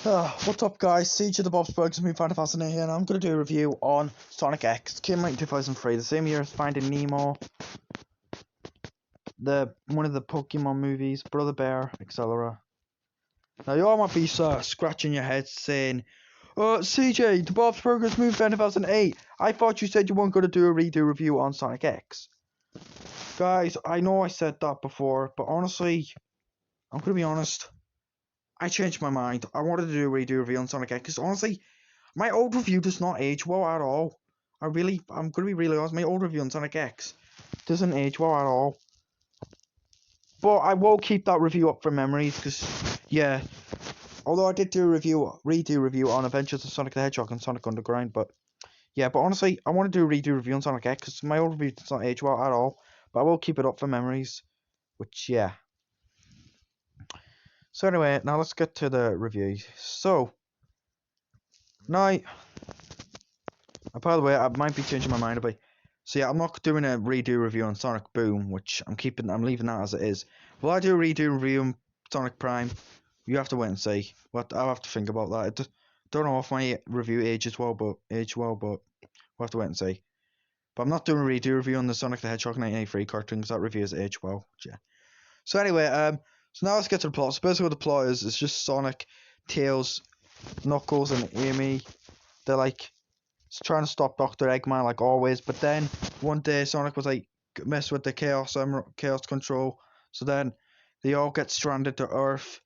What's up guys, Siege the Bob's Burgers, me Find Fascinating here, and I'm going to do a review on Sonic X. It came out in 2003, the same year as Finding Nemo, one of the Pokemon movies, Brother Bear, etc. Now you all might be scratching your heads saying, CJ, the Bob's Burgers movie from 2008, I thought you said you weren't going to do a redo review on Sonic X. Guys, I know I said that before, but honestly, I'm going to be honest, I changed my mind. I wanted to do a redo review on Sonic X because honestly, my old review does not age well at all. I'm going to be really honest, my old review on Sonic X doesn't age well at all. But I will keep that review up for memories because, yeah, although I did do a redo review on Adventures of Sonic the Hedgehog and Sonic Underground, but yeah, but honestly, I want to do a redo review on Sonic X because my old review does not age well at all. But I will keep it up for memories, which, yeah. So anyway, now let's get to the review. So, now, by the way, I might be changing my mind a bit. So yeah, I'm not doing a redo review on Sonic Boom, which I'm leaving that as it is. Will I do a redo review on Sonic Prime? You have to wait and see. I'll have to think about that. I don't know if my review ages well, but we'll have to wait and see. But I'm not doing a redo review on the Sonic the Hedgehog 1983 cartoon because that review is aged well. Yeah. So anyway, so now let's get to the plot. So basically what the plot is, it's just Sonic, Tails, Knuckles, and Amy. They're like trying to stop Dr. Eggman like always, but then one day Sonic was like mess with the chaos control, so then they all get stranded to Earth,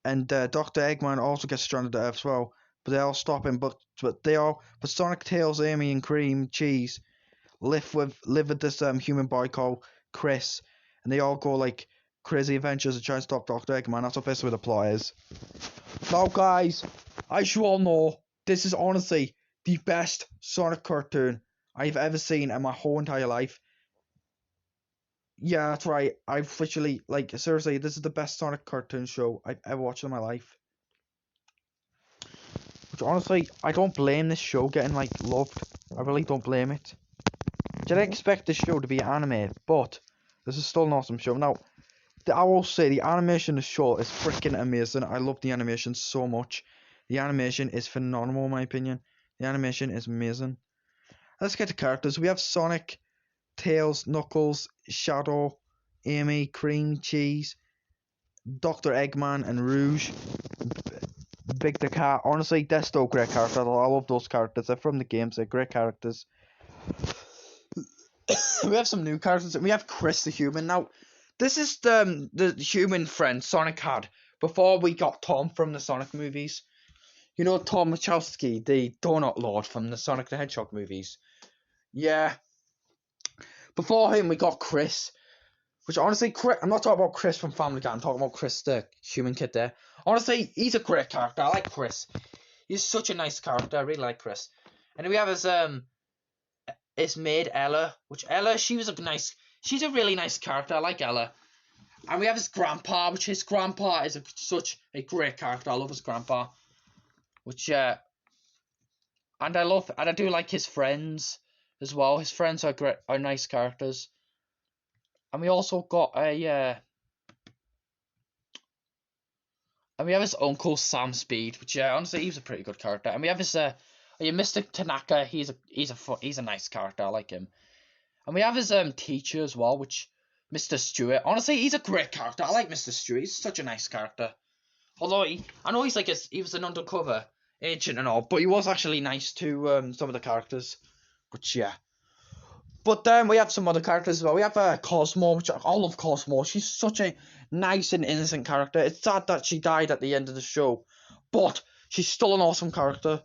and Dr. Eggman also gets stranded to Earth as well. But they all stop him. But Sonic, Tails, Amy, and Cream Cheese live with this human boy called Chris, and they all go like crazy adventures to try and stop Dr. Eggman. That's what basically the plot is. Now guys, as you all know, this is honestly the best Sonic cartoon I've ever seen in my whole entire life. Yeah, that's right. I've literally, like, seriously, this is the best Sonic cartoon show I've ever watched in my life. Which honestly, I don't blame this show getting like loved. I really don't blame it. I didn't expect this show to be anime, but this is still an awesome show. Now, I will say the animation in the show is freaking amazing. I love the animation so much. The animation is phenomenal in my opinion. The animation is amazing. Let's get to characters. We have Sonic, Tails, Knuckles, Shadow, Amy, Cream Cheese, Dr. Eggman, and Rouge. Big the Cat. Honestly, they're still great characters. I love those characters. They're from the games. They're great characters. We have some new characters. We have Chris the Human. Now, this is the human friend Sonic had before we got Tom from the Sonic movies. You know Tom Wachowski, the Donut Lord from the Sonic the Hedgehog movies. Yeah. Before him, we got Chris. Which honestly, I'm not talking about Chris from Family Guy. I'm talking about Chris, the human kid there. Honestly, he's a great character. I like Chris. He's such a nice character. I really like Chris. And then we have his maid Ella. Which Ella, she's a really nice character. I like Ella. And we have his grandpa, which his grandpa is such a great character. I love his grandpa. Which and I do like his friends as well. His friends are nice characters. And we also got and we have his uncle Sam Speed, which honestly he's a pretty good character. And we have his Mr. Tanaka. He's a nice character. I like him. And we have his teacher as well, which Mr. Stewart. Honestly, he's a great character. I like Mr. Stewart. He's such a nice character. Although I know he was an undercover agent and all, but he was actually nice to some of the characters. But yeah. But then we have some other characters as well. We have Cosmo, which I love Cosmo. She's such a nice and innocent character. It's sad that she died at the end of the show, but she's still an awesome character.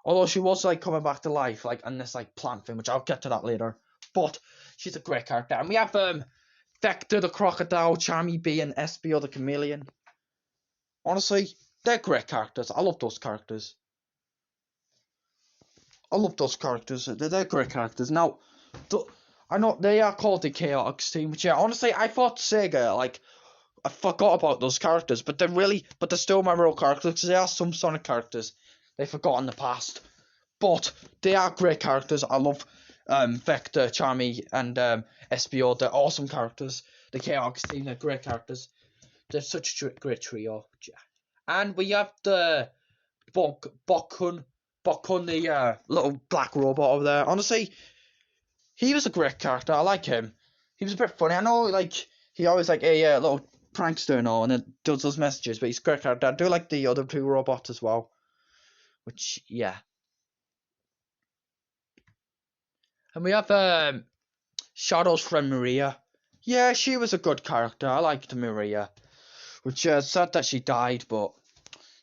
Although she was like coming back to life, like in this like plant thing, which I'll get to that later. But she's a great character. And we have Vector the Crocodile, Charmy Bee, and Espio the Chameleon. Honestly, they're great characters. I love those characters. They're great characters. Now, I know they are called the Chaotix team, which yeah, honestly, I thought SEGA, like, I forgot about those characters, but they're still memorable characters, because there are some Sonic characters they forgot in the past, but they are great characters. I love Vector, Charmy, and Espio. They're awesome characters. The Chaotix team, they're great characters. They're such a great trio. And we have the Bokkun, the little black robot over there. Honestly, he was a great character. I like him. He was a bit funny. I know, like, he always like a little prankster and all, and it does those messages, but he's a great character. I do like the other two robots as well. Which, yeah. And we have Shadow's friend Maria. Yeah, she was a good character. I liked Maria. Which sad that she died, but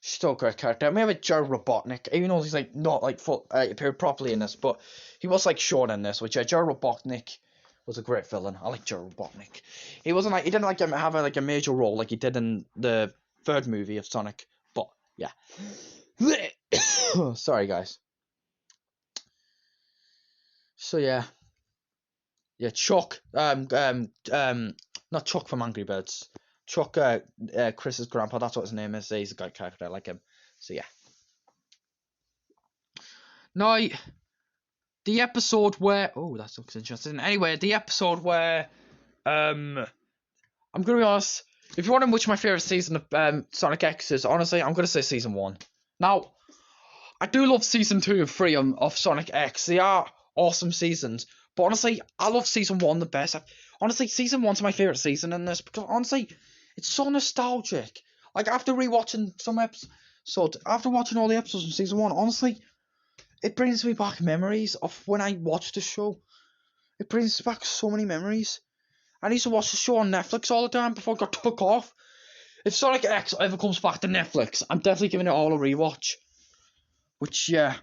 she's still a great character. And we have a Joe Robotnik, even though he's like not like appeared properly in this, but he was like shown in this. Which Joe Robotnik was a great villain. I like Joe Robotnik. He didn't like have a major role like he did in the third movie of Sonic. But yeah. Sorry guys. So yeah, Chuck, not Chuck from Angry Birds. Chuck, Chris's grandpa. That's what his name is. He's a great character. I like him. So yeah. Now, the episode where that looks interesting. Anyway, the episode where I'm gonna be honest. If you're wondering which my favorite season of Sonic X is, honestly, I'm gonna say season 1. Now, I do love season 2 and 3 of Sonic X. They are awesome seasons. But honestly, I love season 1 the best. Honestly, season 1's my favorite season in this because honestly, it's so nostalgic. Like after rewatching some episodes, after watching all the episodes from season 1, honestly, it brings me back memories of when I watched the show. It brings back so many memories. I used to watch the show on Netflix all the time before it got took off. If Sonic X ever comes back to Netflix, I'm definitely giving it all a rewatch. Which, yeah.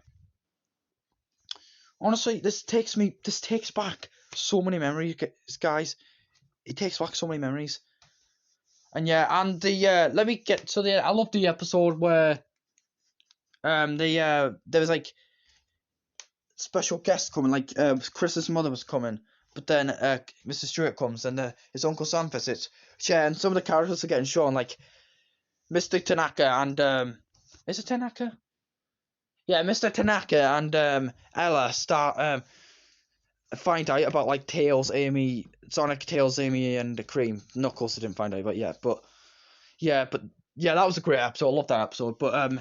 Honestly, this takes back so many memories, guys. It takes back so many memories. And yeah, and let me get to I love the episode where there was like special guests coming, like Chris's mother was coming, but then Mr. Stewart comes and his Uncle Sam visits. Yeah, and some of the characters are getting shown, like Mr. Tanaka and is it Tanaka? Yeah, Mr. Tanaka and Ella start find out about like Tails, Amy, Sonic, Tails, Amy, and Cream. No, of course I didn't find out, but yeah, that was a great episode. I love that episode. But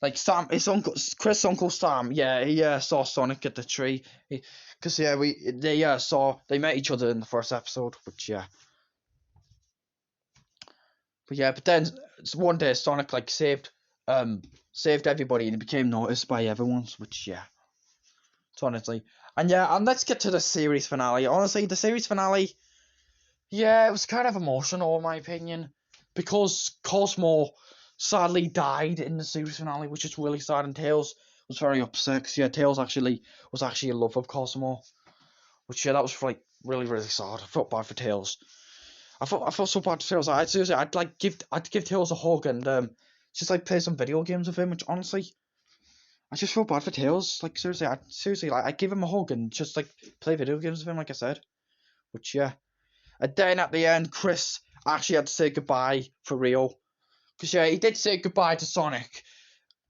like Sam, his uncle, Chris' Uncle Sam, yeah, he saw Sonic at the tree, because they met each other in the first episode, which yeah. But then one day Sonic like saved everybody and he became noticed by everyone, which yeah. So honestly, and let's get to the series finale. Honestly, the series finale, yeah, it was kind of emotional in my opinion, because Cosmo sadly died in the series finale, which is really sad, and Tails was very upset, because Tails was actually in love with Cosmo, which that was like really, really sad. I felt bad for Tails. I felt so bad for Tails. I'd give Tails a hug and just like play some video games with him, which honestly, I just feel bad for Tails. Like seriously, I'd give him a hug and just like play video games with him, like I said. Which yeah. And then at the end, Chris actually had to say goodbye for real. Because yeah, he did say goodbye to Sonic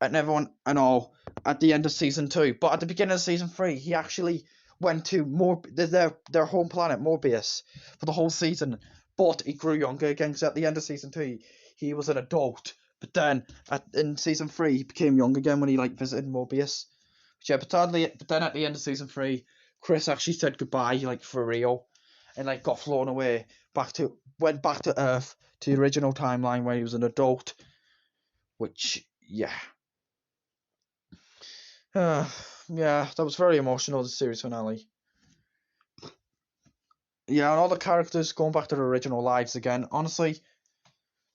and everyone and all at the end of season 2. But at the beginning of season 3, he actually went to their home planet, Morbius, for the whole season. But he grew younger again, because at the end of season 2, he was an adult. But then in season 3, he became young again when he like visited Morbius. But then at the end of season 3, Chris actually said goodbye, like for real, and like got flown away went back to Earth, to the original timeline where he was an adult. Which yeah, that was very emotional. The series finale. Yeah, and all the characters going back to their original lives again. Honestly,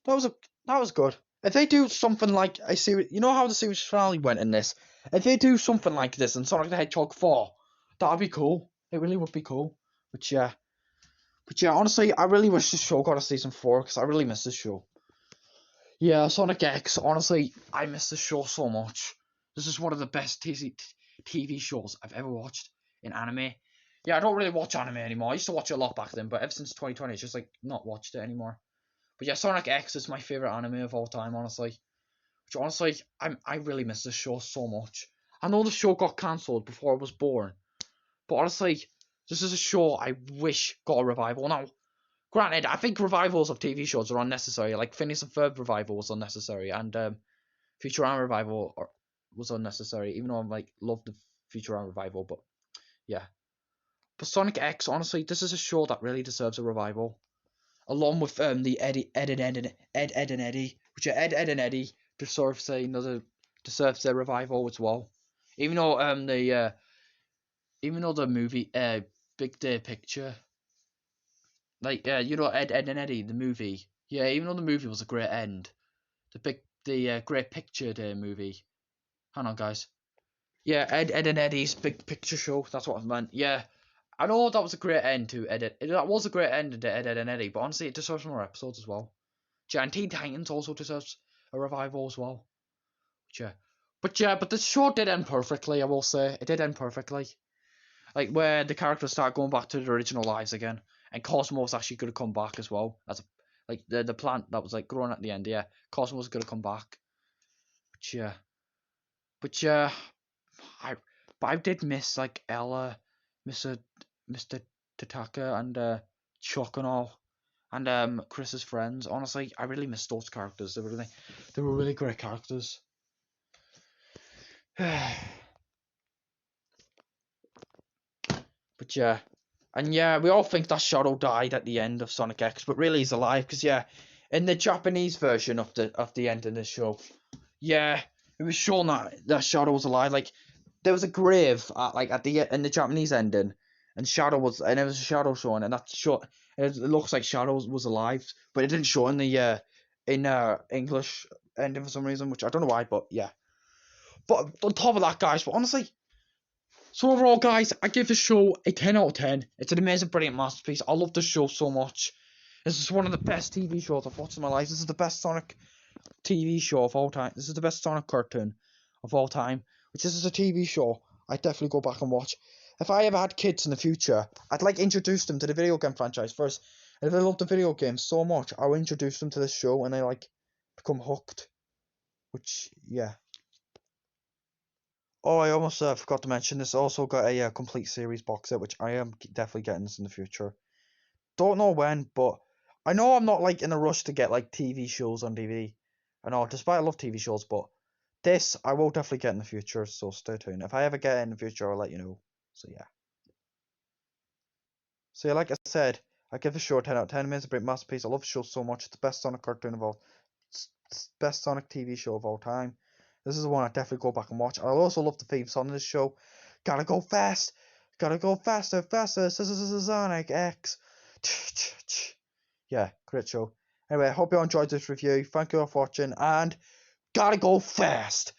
that was good. If they do something like a series, you know how the series finale went in this. If they do something like this in Sonic the Hedgehog 4, that'd be cool. It really would be cool. But yeah, honestly, I really wish this show got a season 4, because I really miss this show. Yeah, Sonic X. Honestly, I miss this show so much. This is one of the best TV shows I've ever watched in anime. Yeah, I don't really watch anime anymore. I used to watch it a lot back then, but ever since 2020, it's just like not watched it anymore. But yeah, Sonic X is my favorite anime of all time, honestly. Which honestly, I really miss this show so much. I know the show got cancelled before I was born, but honestly, this is a show I wish got a revival. Now, Granted, I think revivals of TV shows are unnecessary. Like Phineas and Ferb revival was unnecessary, and Futurama revival was unnecessary. Even though I like love the Futurama revival, but yeah. But Sonic X, honestly, this is a show that really deserves a revival, along with the Ed, and Eddie, which are Ed, and Eddie deserves a revival as well. Even though the movie Big Day Picture, like Ed, and Eddie, the movie, yeah, even though the movie was a great end, the Great Picture Day movie. Hang on, guys. Yeah, Ed, and Eddie's Big Picture Show. That's what I meant. Yeah, I know that was a great end to Ed. That was a great end to Ed, and Eddie, but honestly, it deserves more episodes as well. And Teen Titans also deserves a revival as well. But the show did end perfectly. I will say it did end perfectly. Like where the characters start going back to their original lives again, and Cosmo's actually going to come back as well as like the plant that was like growing at the end. Yeah, Cosmo's going to come back. But I did miss like Ella, Mr. Tataka, and Chuck and all, and Chris's friends. Honestly, I really missed those characters. They were really great characters. But yeah, and yeah, we all think that Shadow died at the end of Sonic X, but really he's alive because yeah, in the Japanese version of the end of the show, yeah, it was shown that Shadow was alive. Like there was a grave in the Japanese ending, and there was a Shadow showing, and that show it looks like Shadow was alive, but it didn't show in the English ending for some reason, which I don't know why, but yeah. But on top of that, guys, but honestly. So overall, guys, I give the show a 10 out of 10. It's an amazing, brilliant masterpiece. I love the show so much. This is one of the best TV shows I've watched in my life. This is the best Sonic TV show of all time. This is the best Sonic cartoon of all time. Which this is a TV show I'd definitely go back and watch. If I ever had kids in the future, I'd like introduce them to the video game franchise first. And if they love the video games so much, I'll introduce them to this show and they like become hooked. Which, yeah. Oh, I almost forgot to mention this. Also got a complete series box set, which I am definitely getting this in the future. Don't know when, but I know I'm not like in a rush to get like TV shows on DVD. I know, despite I love TV shows, but this I will definitely get in the future. So stay tuned. If I ever get it in the future, I'll let you know. So yeah. So yeah, like I said, I give the show a 10 out of 10. It's a great masterpiece. I love the show so much. It's the best Sonic cartoon of all. It's the best Sonic TV show of all time. This is the one I definitely go back and watch. And I also love the theme song of this show. Gotta go fast. Gotta go faster, faster. Sonic X. Yeah, great show. Anyway, I hope you all enjoyed this review. Thank you all for watching. And gotta go fast.